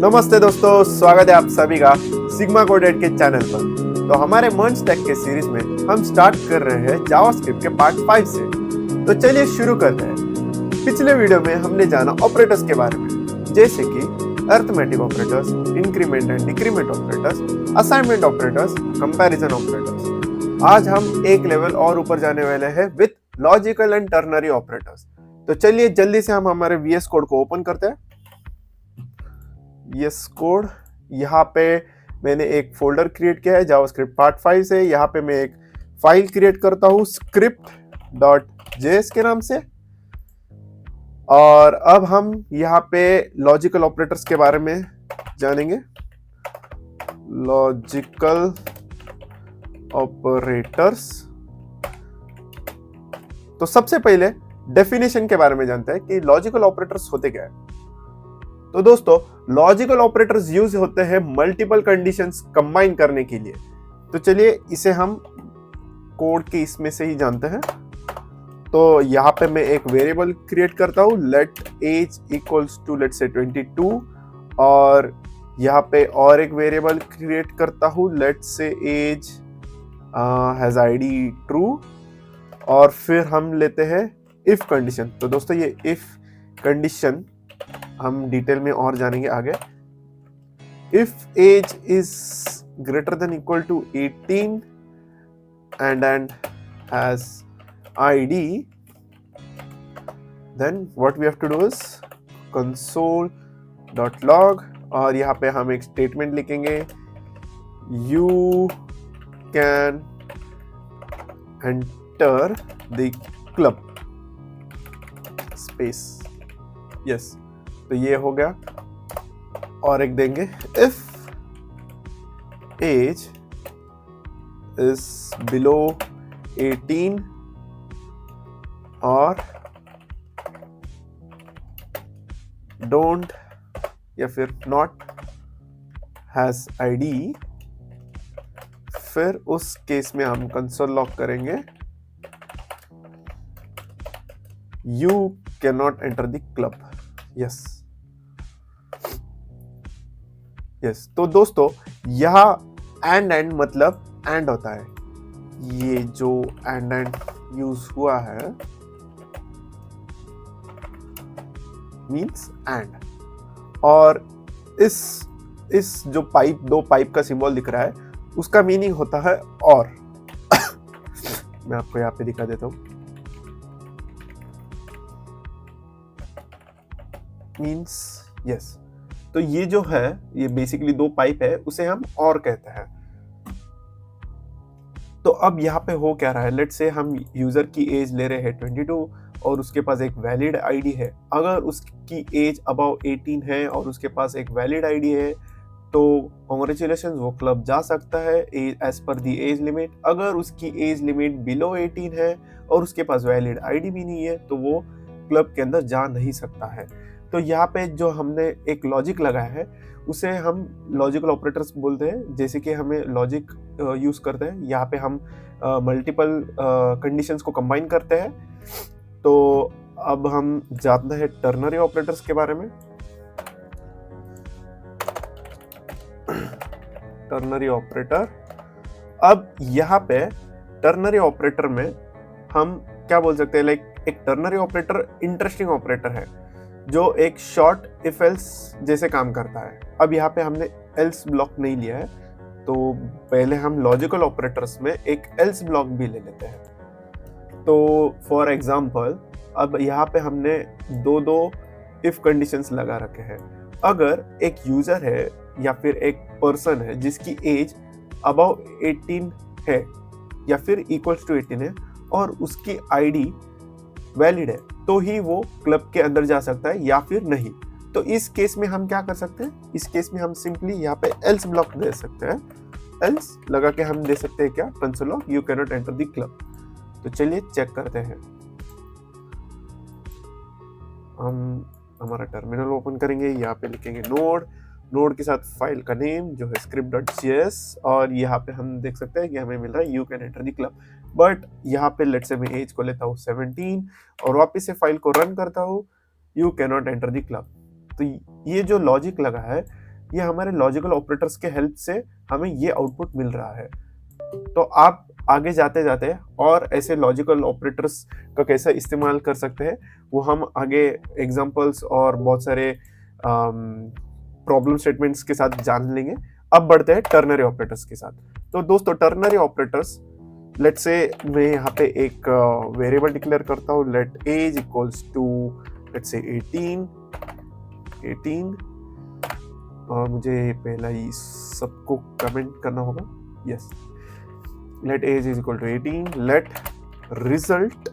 नमस्ते दोस्तों, स्वागत है आप सभी का सिग्मा कोडेड के चैनल पर। तो हमारे मंच टेक के सीरीज में हम स्टार्ट कर रहे हैं जावास्क्रिप्ट के पार्ट 5 से। तो चलिए शुरू करते हैं। पिछले वीडियो में हमने जाना ऑपरेटर्स के बारे में, जैसे कि arithmetic operators, increment and decrement operators, assignment operators, comparison operators. आज हम एक लेवल और ऊपर जाने वाले हैं with logical and ternary operators. तो चलिए जल्दी से हम हमारे VS कोड को ओपन करते हैं। VS कोड, यहाँ पे मैंने एक फोल्डर क्रिएट किया है जावास्क्रिप्ट पार्ट 5 से। यहाँ पे मैं एक फाइल क्रिएट करता हूँ script.js के नाम से। और अब हम यहाँ पे लॉजिकल ऑपरेटर्स के बारे में जानेंगे। लॉजिकल ऑपरेटर्स, तो सबसे पहले डेफिनेशन के बारे में जानते हैं कि लॉजिकल ऑपरेटर्स होते क्या है। तो दोस्तों, लॉजिकल ऑपरेटर्स यूज होते हैं मल्टीपल कंडीशंस कंबाइन करने के लिए। तो चलिए इसे हम कोड के इसमें से ही जानते हैं। तो यहाँ पे मैं एक वेरिएबल क्रिएट करता हूँ, let age equals to let's say 22, और यहाँ पे और एक वेरिएबल क्रिएट करता हूँ, let's say as has ID true, और फिर हम लेते हैं इफ कंडीशन। तो दोस्तों, ये इफ कंडीशन हम डिटेल में और जानेंगे आगे। If age is greater than equal to 18 and has ID, then what we have to do is console.log, और यहाँ पे हम एक स्टेटमेंट लिखेंगे, you can enter the club space। yes, तो ये हो गया। और एक देंगे if age is below 18 और don't या फिर not has ID, फिर उस केस में हम कंसोल लॉग करेंगे you cannot enter the club। yes, तो दोस्तों, यह एंड मतलब एंड होता है। ये जो एंड यूज हुआ है मीन्स एंड, और इस जो दो पाइप का सिंबल दिख रहा है उसका मीनिंग होता है और। मैं आपको यहाँ पे दिखा देता हूँ। मीन्स यस, तो ये जो है, ये बेसिकली दो पाइप है, उसे हम और कहते हैं। तो अब यहाँ पे हो क्या रहा है, लेट्स से हम यूजर की एज ले रहे हैं 22 और उसके पास एक वैलिड आईडी है। अगर उसकी एज अबाउ 18 है और उसके पास एक वैलिड आईडी है तो कॉन्ग्रेचुलेशंस, वो क्लब जा सकता है एज पर दी एज लिमिट। अगर उसकी एज लिमिट बिलो 18 है और उसके पास वैलिड आईडी भी नहीं है तो वो क्लब के अंदर जा नहीं सकता है। तो यहाँ पे जो हमने एक लॉजिक लगाया है उसे हम लॉजिकल ऑपरेटर्स बोलते हैं। जैसे कि हमें लॉजिक यूज करते हैं, यहाँ पे हम मल्टीपल कंडीशंस को कंबाइन करते हैं। तो अब हम जानते हैं टर्नरी ऑपरेटर्स के बारे में। टर्नरी ऑपरेटर, अब यहाँ पे टर्नरी ऑपरेटर में हम क्या बोल सकते हैं, लाइक एक टर्नरी ऑपरेटर इंटरेस्टिंग ऑपरेटर है जो एक शॉर्ट इफ एल्स जैसे काम करता है। अब यहाँ पे हमने एल्स ब्लॉक नहीं लिया है, तो पहले हम लॉजिकल ऑपरेटर्स में एक एल्स ब्लॉक भी ले लेते हैं। तो फॉर एग्जांपल, अब यहाँ पे हमने दो इफ कंडीशंस लगा रखे हैं। अगर एक यूजर है या फिर एक पर्सन है जिसकी एज अबाउ 18 है या फिर इक्वल्स टू 18 है और उसकी आईडी वैलिड है, तो ही वो क्लब के अंदर जा सकता है या फिर नहीं। तो इस केस में हम क्या कर सकते हैं, इस केस में हम सिंपली यहाँ पे एल्स ब्लॉक दे सकते हैं। एल्स लगा के हम दे सकते हैं क्या, console log you can not enter the club. तो चलिए चेक करते हैं। हम हमारा टर्मिनल ओपन करेंगे, यहाँ पे लिखेंगे नोड के साथ फाइल का नेम जो है script.js, और यहाँ पे हम देख सकते हैं कि हमें मिल रहा है you can enter the club. But यहाँ पे लेट्स से मैं एज को लेता हूँ 17 और वापस से फाइल को रन करता हूँ, you can not enter the club. तो ये जो लॉजिक लगा है ये हमारे लॉजिकल ऑपरेटर्स के हेल्प से हमें ये आउटपुट मिल रहा है। तो आप आगे जाते जाते और ऐसे लॉजिकल ऑपरेटर्स का कैसा इस्तेमाल कर सकते हैं वो हम आगे एग्जांपल्स और बहुत सारे प्रॉब्लम स्टेटमेंट्स के साथ जान लेंगे। अब बढ़ते हैं टर्नरी ऑपरेटर्स के साथ। तो दोस्तों टर्नरी ऑपरेटर्स, लेट्स से मैं यहाँ पे एक वेरिएबल डिक्लेयर करता हूँ, let age equals to let's say 18 और मुझे पहला ही सबको कमेंट करना होगा, yes, let age is equal to 18, let result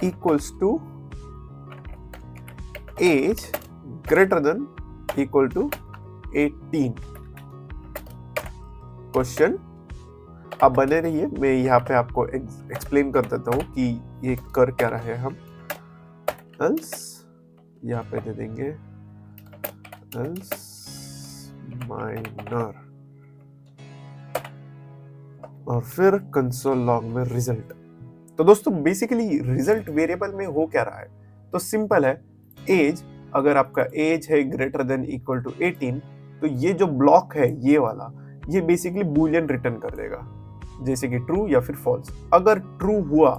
equals to age greater than equal to 18। Question आप बने रहिए, मैं यहाँ पे आपको एक्सप्लेन कर देता हूँ कि ये कर क्या रहे हैं हम। else यहाँ पे दे देंगे else minor और फिर कंसोल लॉग में रिजल्ट। तो दोस्तों बेसिकली रिजल्ट वेरिएबल में हो क्या रहा है, तो सिंपल है, एज, अगर आपका एज है ग्रेटर देन इक्वल टू 18 तो ये जो ब्लॉक है ये वाला, ये बेसिकली बूलियन रिटर्न कर देगा, जैसे कि ट्रू या फिर फॉल्स। अगर ट्रू हुआ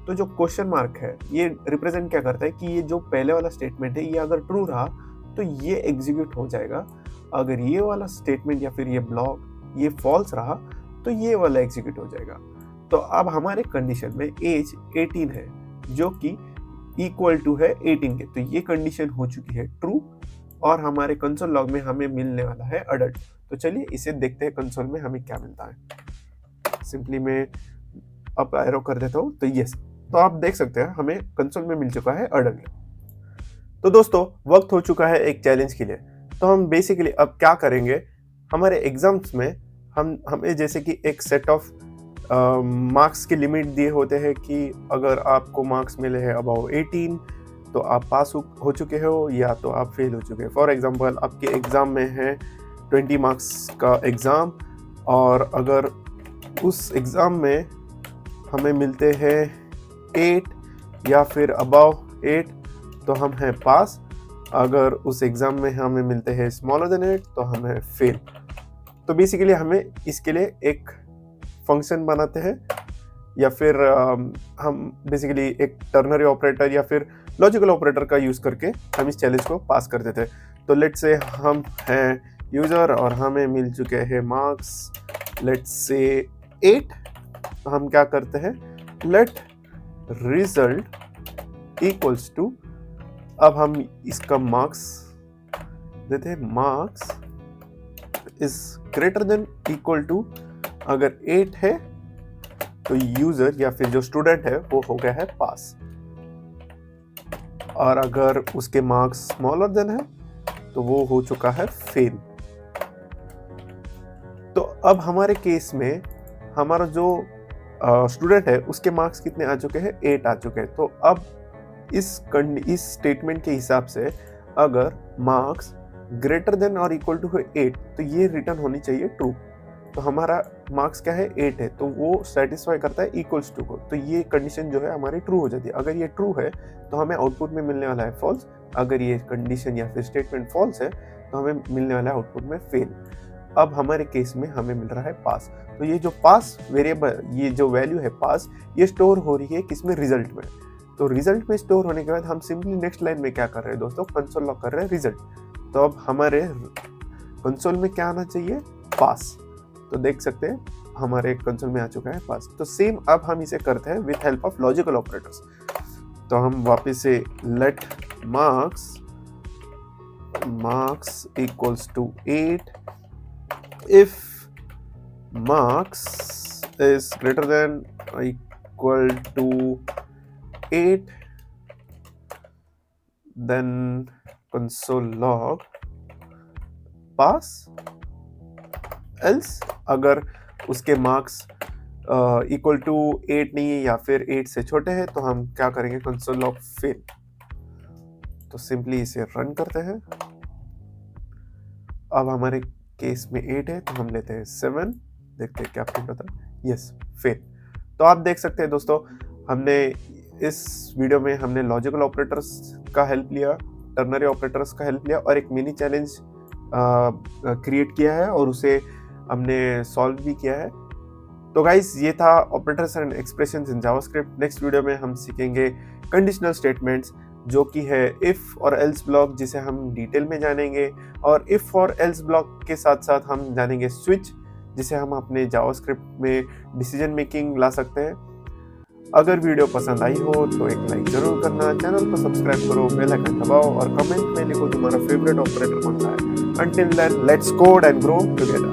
तो जो क्वेश्चन मार्क है ये रिप्रेजेंट क्या करता है कि ये जो पहले वाला स्टेटमेंट है ये अगर ट्रू रहा तो ये एग्जीक्यूट हो जाएगा, अगर ये वाला स्टेटमेंट या फिर ये ब्लॉक ये फॉल्स रहा तो ये वाला एग्जीक्यूट हो जाएगा। तो अब हमारे कंडीशन में एज 18 है जो कि इक्वल टू है 18 के, तो ये कंडीशन हो चुकी है ट्रू और हमारे कंसोल लॉग में हमें मिलने वाला है अडल्ट। तो चलिए इसे देखते हैं कंसोल में हमें क्या मिलता है। सिंपली मैं अप एरो कर देता हूँ, तो यस, तो आप देख सकते हैं हमें कंसोल में मिल चुका है अडल्ट। तो दोस्तों वक्त हो चुका है एक चैलेंज के लिए। तो हम बेसिकली अब क्या करेंगे, हमारे एग्जाम्स में हमें जैसे कि एक सेट ऑफ मार्क्स की लिमिट दिए होते हैं कि अगर आपको मार्क्स मिले हैं अबाउ 18 तो आप पास हो चुके हो या तो आप फेल हो चुके हैं। फॉर एग्जांपल आपके एग्ज़ाम में है 20 मार्क्स का एग्ज़ाम और अगर उस एग्ज़ाम में हमें मिलते हैं 8 या फिर अबाउ 8 तो हम हैं पास, अगर उस एग्ज़ाम में हमें मिलते हैं स्मॉलर देन 8 तो हम हैं फेल। तो बेसिकली हमें इसके लिए एक फंक्शन बनाते हैं या फिर हम बेसिकली एक टर्नरी ऑपरेटर या फिर लॉजिकल ऑपरेटर का यूज़ करके हम इस चैलेंज को पास कर देते हैं। तो लेट्स से हम हैं यूज़र और हमें मिल चुके हैं मार्क्स लेट्स से 8, तो हम क्या करते हैं, लेट रिजल्ट इक्वल्स टू, अब हम इसका मार्क्स देते हैं, marks is greater than equal to, अगर 8 है तो यूजर या फिर जो स्टूडेंट है वो हो गया है पास, और अगर उसके मार्क्स स्मॉलर देन है तो वो हो चुका है फेल। तो अब हमारे केस में हमारा जो स्टूडेंट है उसके मार्क्स कितने आ चुके हैं, 8 आ चुके हैं। तो अब इस स्टेटमेंट के हिसाब से अगर मार्क्स ग्रेटर देन और इक्वल टू है 8 तो ये रिटर्न होनी चाहिए ट्रू। तो हमारा मार्क्स क्या है, 8 है, तो वो सेटिस्फाई करता है इक्वल्स टू को, तो ये कंडीशन जो है हमारी ट्रू हो जाती है। अगर ये ट्रू है तो हमें आउटपुट में मिलने वाला है फॉल्स, अगर ये कंडीशन या फिर स्टेटमेंट फॉल्स है तो हमें मिलने वाला है आउटपुट में फेल। अब हमारे केस में हमें मिल रहा है पास। तो ये जो पास वेरिएबल, ये जो वैल्यू है पास, ये स्टोर हो रही है किसमें, रिजल्ट में। तो रिजल्ट में स्टोर होने के बाद हम सिंपली नेक्स्ट लाइन में क्या कर रहे हैं दोस्तों, कंसोल लॉग कर रहे हैं रिजल्ट। तो अब हमारे कंसोल में क्या आना चाहिए, पास। तो देख सकते हैं हमारे कंसोल में आ चुका है पास। तो सेम अब हम इसे करते हैं with help of logical operators. तो हम वापस से let marks equals to 8 if marks is greater than equal to 8 then console log pass, else अगर उसके मार्क्स इक्वल टू 8 नहीं है या फिर 8 से छोटे हैं तो हम क्या करेंगे, कंसोल लॉग फेल। तो सिंपली इसे रन करते हैं। अब हमारे केस में 8 है तो हम लेते हैं 7, देखते हैं क्या प्रिंट होता है, यस फेल। तो आप देख सकते हैं दोस्तों, हमने इस वीडियो में हमने लॉजिकल ऑपरेटर्स का हेल्प लिया, टर्नरी ऑपरेटर्स का हेल्प लिया और एक मिनी चैलेंज क्रिएट किया है और उसे हमने सॉल्व भी किया है। तो गाइस ये था operators and expressions in JavaScript. Next video में हम सीखेंगे कंडीशनल स्टेटमेंट्स, जो कि है इफ और एल्स ब्लॉक, जिसे हम डिटेल में जानेंगे, और इफ और एल्स ब्लॉक के साथ साथ हम जानेंगे स्विच, जिसे हम अपने जावास्क्रिप्ट में डिसीजन मेकिंग ला सकते हैं। अगर वीडियो पसंद आई हो तो एक लाइक जरूर करना, चैनल को सब्सक्राइब करो, बेल आइकन दबाओ और कमेंट में लिखो तुम्हारा फेवरेट ऑपरेटर कौन सा है। Until then let's code and grow together.